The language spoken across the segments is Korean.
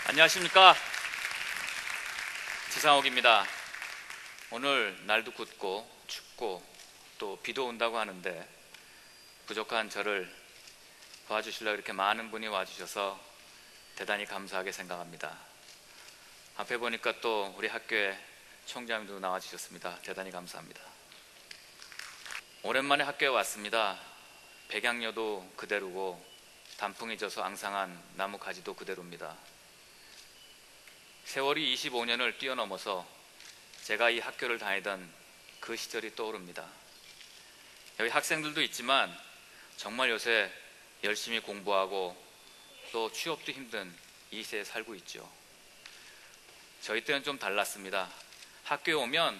안녕하십니까. 지상옥입니다. 오늘 날도 굽고 춥고 또 비도 온다고 하는데 부족한 저를 도와주시려고 이렇게 많은 분이 와주셔서 대단히 감사하게 생각합니다. 앞에 보니까 또 우리 학교에 총장님도 나와주셨습니다. 대단히 감사합니다. 오랜만에 학교에 왔습니다. 백양여도 그대로고 단풍이 져서 앙상한 나무 가지도 그대로입니다. 세월이 25년을 뛰어넘어서 제가 이 학교를 다니던 그 시절이 떠오릅니다. 여기 학생들도 있지만 정말 요새 열심히 공부하고 또 취업도 힘든 이 시대에 살고 있죠. 저희 때는 좀 달랐습니다. 학교에 오면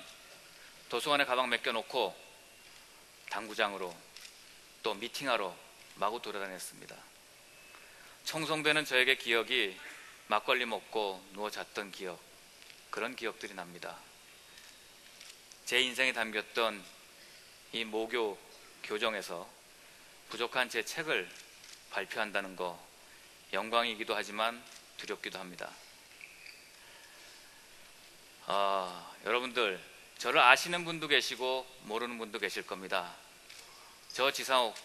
도서관에 가방 맡겨놓고 당구장으로 또 미팅하러 마구 돌아다녔습니다. 청송되는 저에게 기억이 막걸리 먹고 누워 잤던 기억, 그런 기억들이 납니다. 제 인생에 담겼던 이 모교 교정에서 부족한 제 책을 발표한다는 거 영광이기도 하지만 두렵기도 합니다. 여러분들, 저를 아시는 분도 계시고 모르는 분도 계실 겁니다. 저 지상옥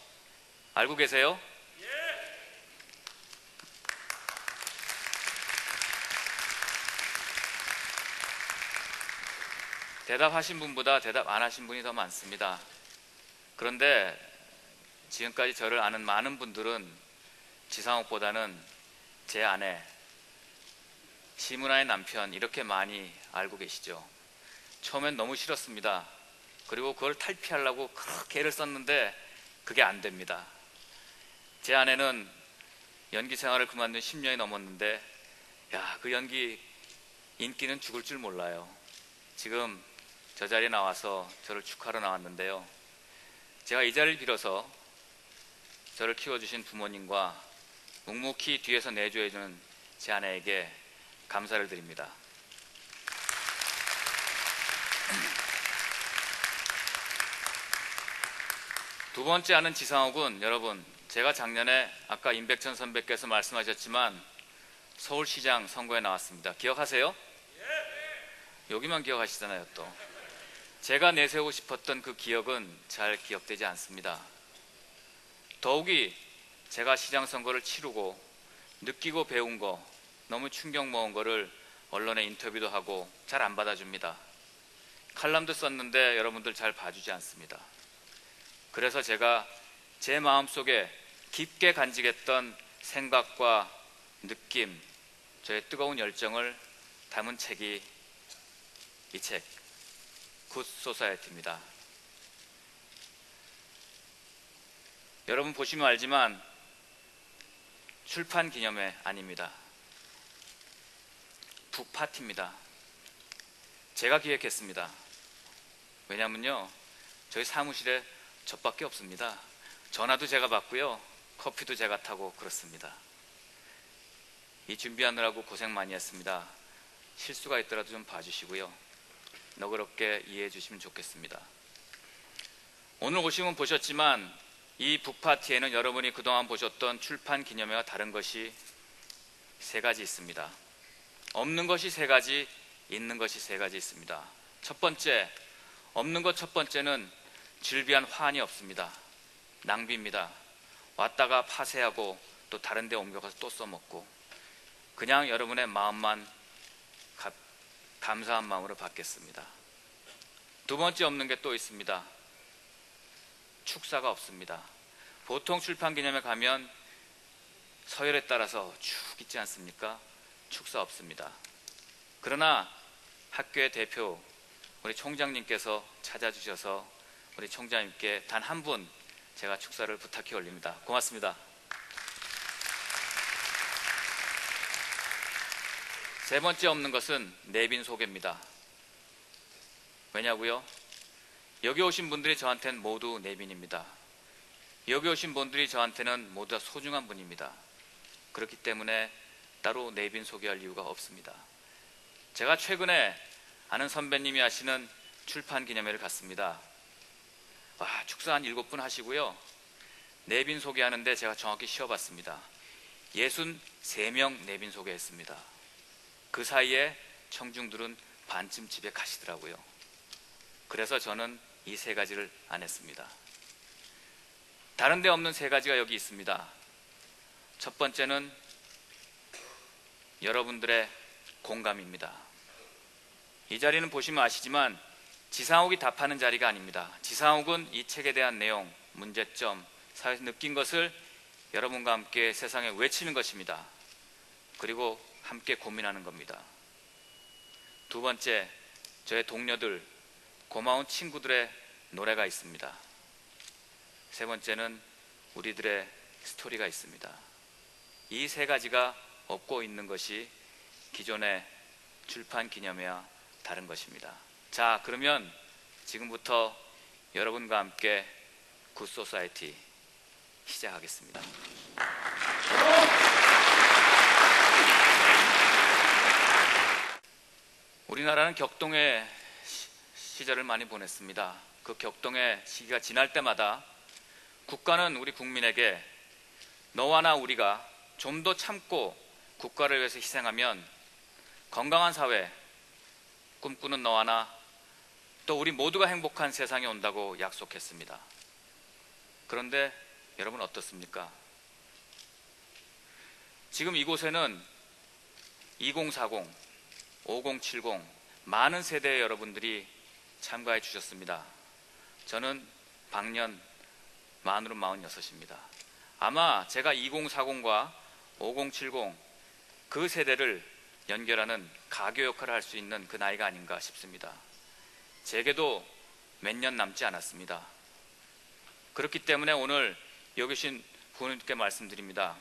알고 계세요? 대답하신 분보다 대답 안 하신 분이 더 많습니다. 그런데 지금까지 저를 아는 많은 분들은 지상옥보다는 제 아내, 시문화의 남편 이렇게 많이 알고 계시죠. 처음엔 너무 싫었습니다. 그리고 그걸 탈피하려고 그렇게 애를 썼는데 그게 안 됩니다. 제 아내는 연기 생활을 그만둔 10년이 넘었는데 그 연기 인기는 죽을 줄 몰라요. 지금 저 자리에 나와서 저를 축하하러 나왔는데요. 제가 이 자리를 빌어서 저를 키워주신 부모님과 묵묵히 뒤에서 내조해주는 제 아내에게 감사를 드립니다. 두 번째 아는 지상옥은 여러분, 제가 작년에 아까 임백천 선배께서 말씀하셨지만 서울시장 선거에 나왔습니다. 기억하세요? 여기만 기억하시잖아요. 또 제가 내세우고 싶었던 그 기억은 잘 기억되지 않습니다. 더욱이 제가 시장 선거를 치르고 느끼고 배운 거, 너무 충격 먹은 거를 언론에 인터뷰도 하고 잘 안 받아줍니다. 칼럼도 썼는데 여러분들 잘 봐주지 않습니다. 그래서 제가 제 마음속에 깊게 간직했던 생각과 느낌, 저의 뜨거운 열정을 담은 책이 이 책, 굿소사이어티입니다. 여러분 보시면 알지만 출판 기념회 아닙니다. 북파티입니다. 제가 기획했습니다. 왜냐면요, 저희 사무실에 저밖에 없습니다. 전화도 제가 받고요, 커피도 제가 타고 그렇습니다. 이 준비하느라고 고생 많이 했습니다. 실수가 있더라도 좀 봐주시고요, 너그럽게 이해해 주시면 좋겠습니다. 오늘 오시면 보셨지만 이 북파티에는 여러분이 그동안 보셨던 출판 기념회와 다른 것이 세 가지 있습니다. 없는 것이 세 가지, 있는 것이 세 가지 있습니다. 첫 번째, 없는 것 첫 번째는 즐비한 화환이 없습니다. 낭비입니다. 왔다가 파쇄하고 또 다른 데 옮겨가서 또 써먹고 그냥 여러분의 마음만 감사한 마음으로 받겠습니다. 두 번째 없는 게 또 있습니다. 축사가 없습니다. 보통 출판기념회 가면 서열에 따라서 쭉 있지 않습니까? 축사 없습니다. 그러나 학교의 대표 우리 총장님께서 찾아주셔서 우리 총장님께 단 한 분 제가 축사를 부탁해 올립니다. 고맙습니다. 세 번째 없는 것은 내빈 소개입니다. 왜냐고요? 여기 오신 분들이 저한테는 모두 내빈입니다. 여기 오신 분들이 저한테는 모두 다 소중한 분입니다. 그렇기 때문에 따로 내빈 소개할 이유가 없습니다. 제가 최근에 아는 선배님이 하시는 출판 기념회를 갔습니다. 축사 한 7분 하시고요, 내빈 소개하는데 제가 정확히 쉬어봤습니다. 63명 내빈 소개했습니다. 그 사이에 청중들은 반쯤 집에 가시더라고요. 그래서 저는 이 세 가지를 안 했습니다. 다른 데 없는 세 가지가 여기 있습니다. 첫 번째는 여러분들의 공감입니다. 이 자리는 보시면 아시지만 지상욱이 답하는 자리가 아닙니다. 지상욱은 이 책에 대한 내용, 문제점, 사회에서 느낀 것을 여러분과 함께 세상에 외치는 것입니다. 그리고 함께 고민하는 겁니다. 두 번째, 저의 동료들, 고마운 친구들의 노래가 있습니다. 세 번째는 우리들의 스토리가 있습니다. 이 세 가지가 얻고 있는 것이 기존의 출판 기념회와 다른 것입니다. 자, 그러면 지금부터 여러분과 함께 굿소사이티 시작하겠습니다. 우리나라는 격동의 시절을 많이 보냈습니다. 그 격동의 시기가 지날 때마다 국가는 우리 국민에게 너와 나 우리가 좀 더 참고 국가를 위해서 희생하면 건강한 사회 꿈꾸는 너와 나 또 우리 모두가 행복한 세상이 온다고 약속했습니다. 그런데 여러분 어떻습니까? 지금 이곳에는 2040, 5070 많은 세대의 여러분들이 참가해 주셨습니다. 저는 방년 만으로 46입니다. 아마 제가 2040과 5070 그 세대를 연결하는 가교 역할을 할 수 있는 그 나이가 아닌가 싶습니다. 제게도 몇 년 남지 않았습니다. 그렇기 때문에 오늘 여기 계신 부모님께 말씀드립니다.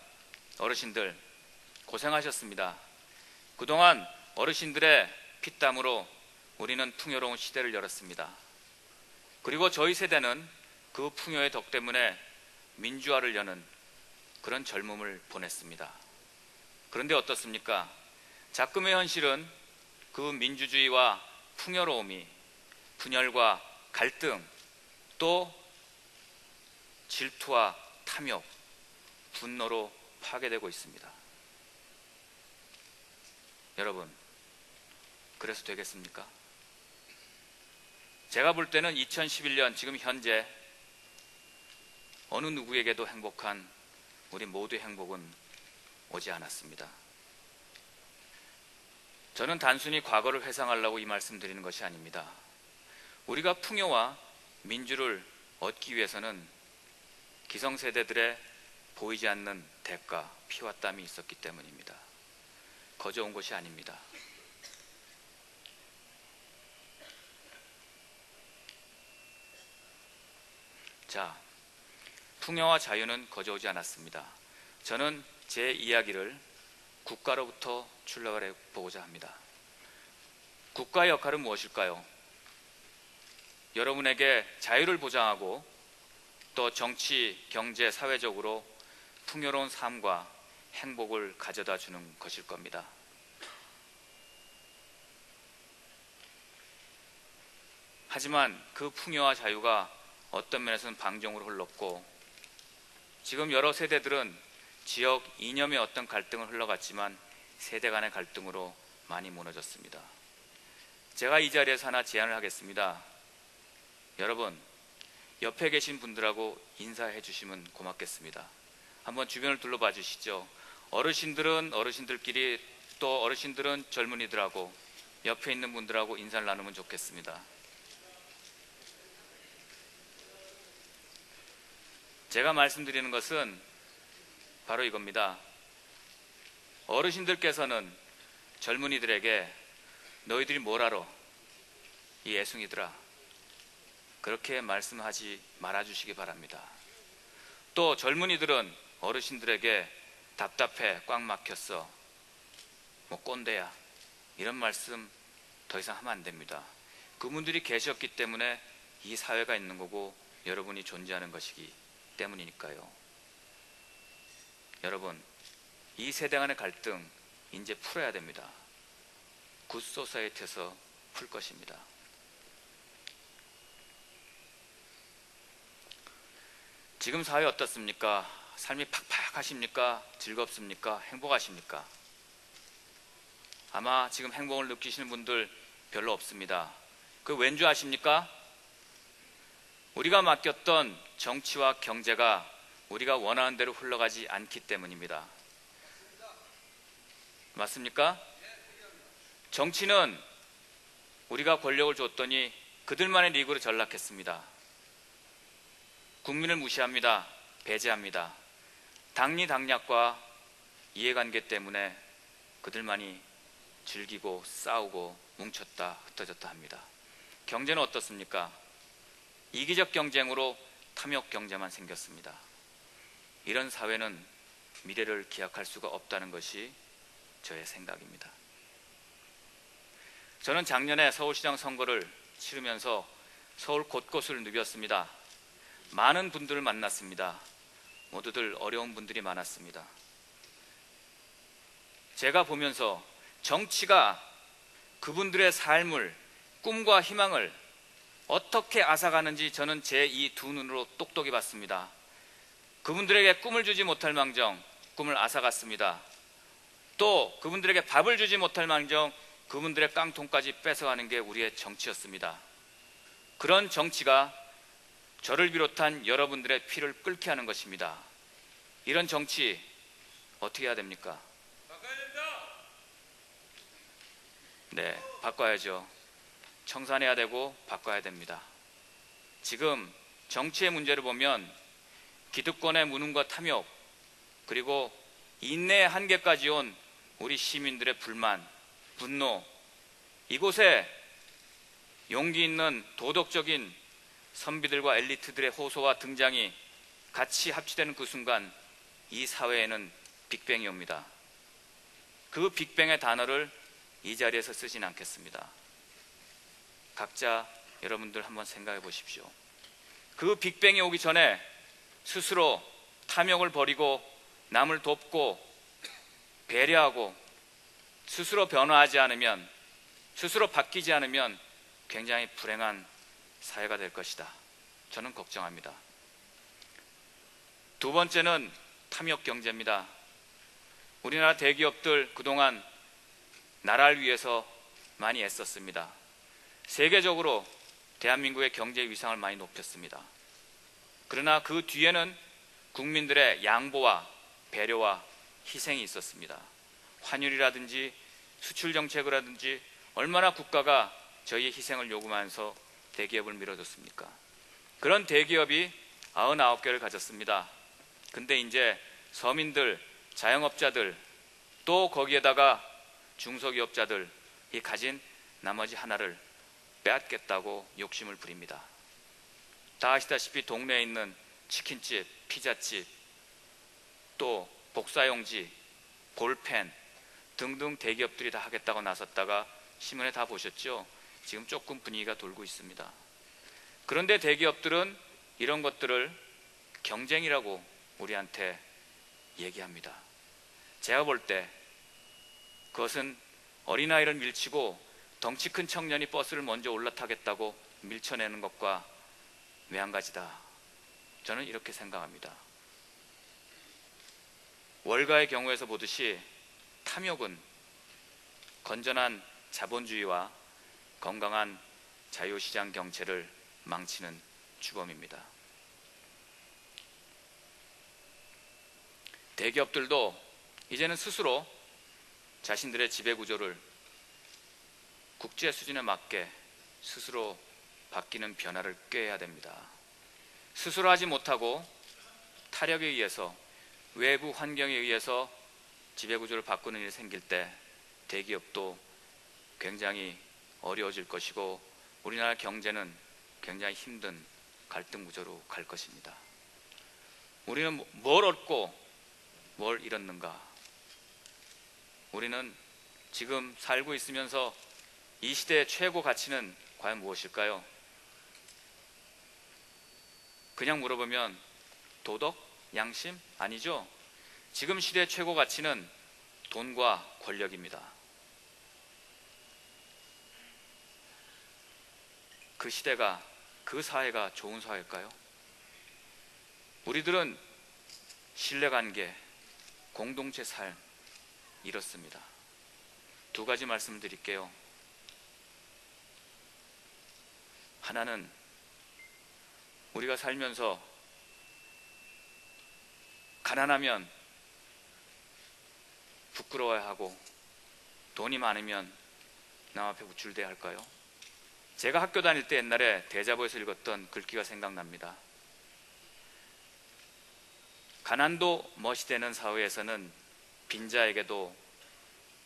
어르신들 고생하셨습니다. 그동안 어르신들의 피땀으로 우리는 풍요로운 시대를 열었습니다. 그리고 저희 세대는 그 풍요의 덕 때문에 민주화를 여는 그런 젊음을 보냈습니다. 그런데 어떻습니까? 작금의 현실은 그 민주주의와 풍요로움이 분열과 갈등 또 질투와 탐욕, 분노로 파괴되고 있습니다. 여러분, 그래서 되겠습니까? 제가 볼 때는 2011년 지금 현재 어느 누구에게도 행복한 우리 모두의 행복은 오지 않았습니다. 저는 단순히 과거를 회상하려고 이 말씀 드리는 것이 아닙니다. 우리가 풍요와 민주를 얻기 위해서는 기성세대들의 보이지 않는 대가, 피와 땀이 있었기 때문입니다. 거저 온 것이 아닙니다. 자, 풍요와 자유는 거저 오지 않았습니다. 저는 제 이야기를 국가로부터 출발해 보고자 합니다. 국가의 역할은 무엇일까요? 여러분에게 자유를 보장하고 또 정치, 경제, 사회적으로 풍요로운 삶과 행복을 가져다 주는 것일 겁니다. 하지만 그 풍요와 자유가 어떤 면에서는 방종으로 흘렀고 지금 여러 세대들은 지역 이념의 어떤 갈등을 흘러갔지만 세대 간의 갈등으로 많이 무너졌습니다. 제가 이 자리에서 하나 제안을 하겠습니다. 여러분, 옆에 계신 분들하고 인사해 주시면 고맙겠습니다. 한번 주변을 둘러봐 주시죠. 어르신들은 어르신들끼리 또 어르신들은 젊은이들하고 옆에 있는 분들하고 인사를 나누면 좋겠습니다. 제가 말씀드리는 것은 바로 이겁니다. 어르신들께서는 젊은이들에게 너희들이 뭘 알아? 이 애송이들아, 그렇게 말씀하지 말아주시기 바랍니다. 또 젊은이들은 어르신들에게 답답해, 꽉 막혔어, 뭐 꼰대야, 이런 말씀 더 이상 하면 안 됩니다. 그분들이 계셨기 때문에 이 사회가 있는 거고 여러분이 존재하는 것이기 때문이니까요. 여러분, 이 세대 간의 갈등 이제 풀어야 됩니다. 굿소사이티에서 풀 것입니다. 지금 사회 어떻습니까? 삶이 팍팍하십니까? 즐겁습니까? 행복하십니까? 아마 지금 행복을 느끼시는 분들 별로 없습니다. 그 왠 줄 아십니까? 우리가 맡겼던 정치와 경제가 우리가 원하는 대로 흘러가지 않기 때문입니다. 맞습니까? 정치는 우리가 권력을 줬더니 그들만의 리그로 전락했습니다. 국민을 무시합니다. 배제합니다. 당리당략과 이해관계 때문에 그들만이 즐기고 싸우고 뭉쳤다 흩어졌다 합니다. 경제는 어떻습니까? 이기적 경쟁으로 탐욕 경제만 생겼습니다. 이런 사회는 미래를 기약할 수가 없다는 것이 저의 생각입니다. 저는 작년에 서울시장 선거를 치르면서 서울 곳곳을 누볐습니다. 많은 분들을 만났습니다. 모두들 어려운 분들이 많았습니다. 제가 보면서 정치가 그분들의 삶을, 꿈과 희망을 어떻게 앗아가는지 저는 제 이 두 눈으로 똑똑히 봤습니다. 그분들에게 꿈을 주지 못할 망정 꿈을 앗아갔습니다. 또 그분들에게 밥을 주지 못할 망정 그분들의 깡통까지 뺏어가는 게 우리의 정치였습니다. 그런 정치가 저를 비롯한 여러분들의 피를 끓게 하는 것입니다. 이런 정치 어떻게 해야 됩니까? 바꿔야 된다. 네, 바꿔야죠. 청산해야 되고 바꿔야 됩니다. 지금 정치의 문제를 보면 기득권의 무능과 탐욕, 그리고 인내의 한계까지 온 우리 시민들의 불만, 분노, 이곳에 용기 있는 도덕적인 선비들과 엘리트들의 호소와 등장이 같이 합치되는 그 순간 이 사회에는 빅뱅이 옵니다. 그 빅뱅의 단어를 이 자리에서 쓰진 않겠습니다. 각자 여러분들 한번 생각해 보십시오. 그 빅뱅이 오기 전에 스스로 탐욕을 버리고 남을 돕고 배려하고 스스로 변화하지 않으면, 스스로 바뀌지 않으면 굉장히 불행한 사회가 될 것이다. 저는 걱정합니다. 두 번째는 탐욕 경제입니다. 우리나라 대기업들 그동안 나라를 위해서 많이 애썼습니다. 세계적으로 대한민국의 경제 위상을 많이 높였습니다. 그러나 그 뒤에는 국민들의 양보와 배려와 희생이 있었습니다. 환율이라든지 수출 정책이라든지 얼마나 국가가 저희의 희생을 요구하면서 대기업을 밀어줬습니까? 그런 대기업이 99개를 가졌습니다. 근데 이제 서민들, 자영업자들, 또 거기에다가 중소기업자들이 가진 나머지 하나를 빼앗겠다고 욕심을 부립니다. 다 아시다시피 동네에 있는 치킨집, 피자집, 또 복사용지, 볼펜 등등 대기업들이 다 하겠다고 나섰다가 신문에 다 보셨죠? 지금 조금 분위기가 돌고 있습니다. 그런데 대기업들은 이런 것들을 경쟁이라고 우리한테 얘기합니다. 제가 볼 때 그것은 어린아이를 밀치고 덩치 큰 청년이 버스를 먼저 올라타겠다고 밀쳐내는 것과 매한가지다. 저는 이렇게 생각합니다. 월가의 경우에서 보듯이 탐욕은 건전한 자본주의와 건강한 자유시장 경제를 망치는 주범입니다. 대기업들도 이제는 스스로 자신들의 지배구조를 국제 수준에 맞게 스스로 바뀌는 변화를 꾀해야 됩니다. 스스로 하지 못하고 타력에 의해서, 외부 환경에 의해서 지배구조를 바꾸는 일이 생길 때 대기업도 굉장히 어려워질 것이고 우리나라 경제는 굉장히 힘든 갈등 구조로 갈 것입니다. 우리는 뭘 얻고 뭘 잃었는가? 우리는 지금 살고 있으면서 이 시대의 최고 가치는 과연 무엇일까요? 그냥 물어보면 도덕? 양심? 아니죠. 지금 시대의 최고 가치는 돈과 권력입니다. 그 시대가, 그 사회가 좋은 사회일까요? 우리들은 신뢰관계, 공동체 삶 잃었습니다. 두 가지 말씀드릴게요. 하나는 우리가 살면서 가난하면 부끄러워야 하고 돈이 많으면 남 앞에 우쭐대야 할까요? 제가 학교 다닐 때 옛날에 대자보에서 읽었던 글귀가 생각납니다. 가난도 멋이 되는 사회에서는 빈자에게도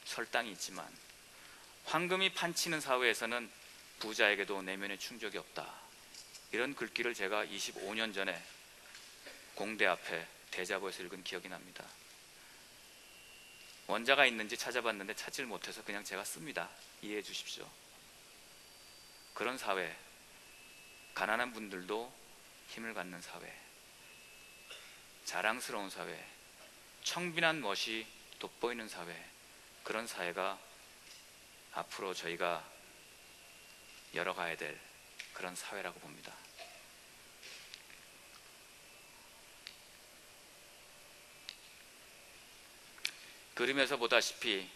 설당이 있지만 황금이 판치는 사회에서는 부자에게도 내면의 충족이 없다. 이런 글귀를 제가 25년 전에 공대 앞에 대자보에서 읽은 기억이 납니다. 원자가 있는지 찾아봤는데 찾지를 못해서 그냥 제가 씁니다. 이해해 주십시오. 그런 사회, 가난한 분들도 힘을 갖는 사회, 자랑스러운 사회, 청빈한 멋이 돋보이는 사회, 그런 사회가 앞으로 저희가 열어가야 될 그런 사회라고 봅니다. 그림에서 보다시피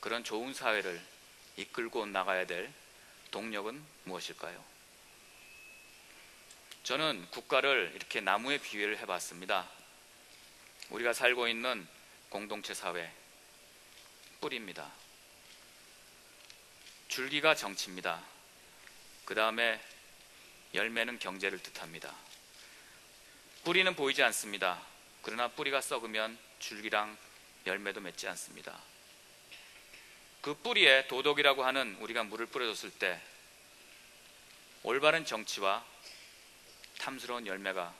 그런 좋은 사회를 이끌고 나가야 될 동력은 무엇일까요? 저는 국가를 이렇게 나무에 비유를 해봤습니다. 우리가 살고 있는 공동체 사회, 뿌리입니다. 줄기가 정치입니다. 그 다음에 열매는 경제를 뜻합니다. 뿌리는 보이지 않습니다. 그러나 뿌리가 썩으면 줄기랑 열매도 맺지 않습니다. 그 뿌리에 도덕이라고 하는 우리가 물을 뿌려줬을 때 올바른 정치와 탐스러운 열매가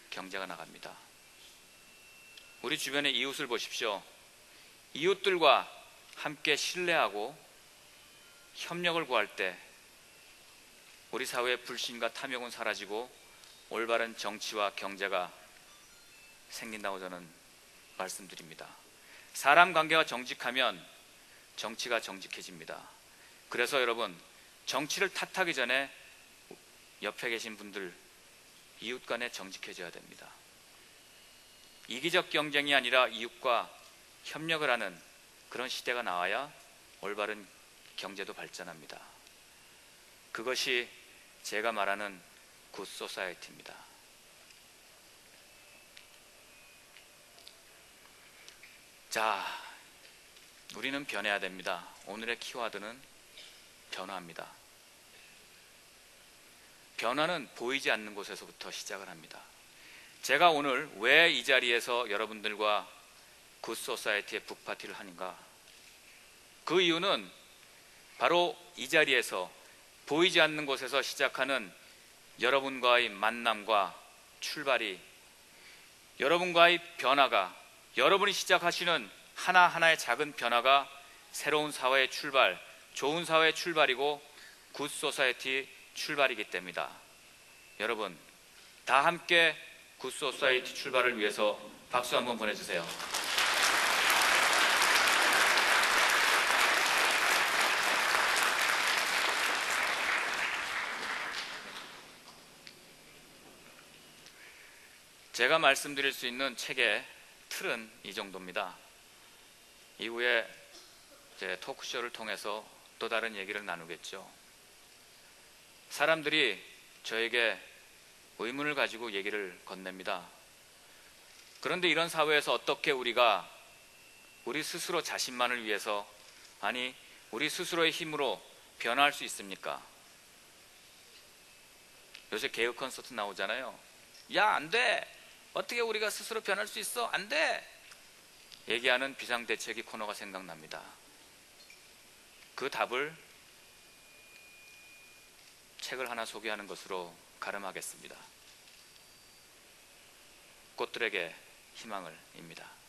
경제가 나갑니다. 우리 주변의 이웃을 보십시오. 이웃들과 함께 신뢰하고 협력을 구할 때 우리 사회의 불신과 탐욕은 사라지고 올바른 정치와 경제가 생긴다고 저는 말씀드립니다. 사람 관계가 정직하면 정치가 정직해집니다. 그래서 여러분, 정치를 탓하기 전에 옆에 계신 분들, 이웃 간에 정직해져야 됩니다. 이기적 경쟁이 아니라 이웃과 협력을 하는 그런 시대가 나와야 올바른 경제도 발전합니다. 그것이 제가 말하는 굿 소사이어티입니다. 자, 우리는 변해야 됩니다. 오늘의 키워드는 변화입니다. 변화는 보이지 않는 곳에서부터 시작을 합니다. 제가 오늘 왜 이 자리에서 여러분들과 굿 소사이어티의 북파티를 하는가? 그 이유는 바로 이 자리에서 보이지 않는 곳에서 시작하는 여러분과의 만남과 출발이, 여러분과의 변화가, 여러분이 시작하시는 하나하나의 작은 변화가 새로운 사회의 출발, 좋은 사회의 출발이고 굿 소사이어티 출발이기 때문이다. 여러분, 다 함께 굿 소사이어티 출발을 위해서 박수 한번 보내주세요. 제가 말씀드릴 수 있는 책의 틀은 이 정도입니다. 이후에 이제 토크쇼를 통해서 또 다른 얘기를 나누겠죠. 사람들이 저에게 의문을 가지고 얘기를 건넵니다. 그런데 이런 사회에서 어떻게 우리가 우리 스스로 자신만을 위해서, 아니 우리 스스로의 힘으로 변화할 수 있습니까? 요새 개혁 콘서트 나오잖아요. 야, 안 돼! 어떻게 우리가 스스로 변할 수 있어? 안 돼! 얘기하는 비상대책위 코너가 생각납니다. 그 답을 책을 하나 소개하는 것으로 가름하겠습니다. 꽃들에게 희망을입니다.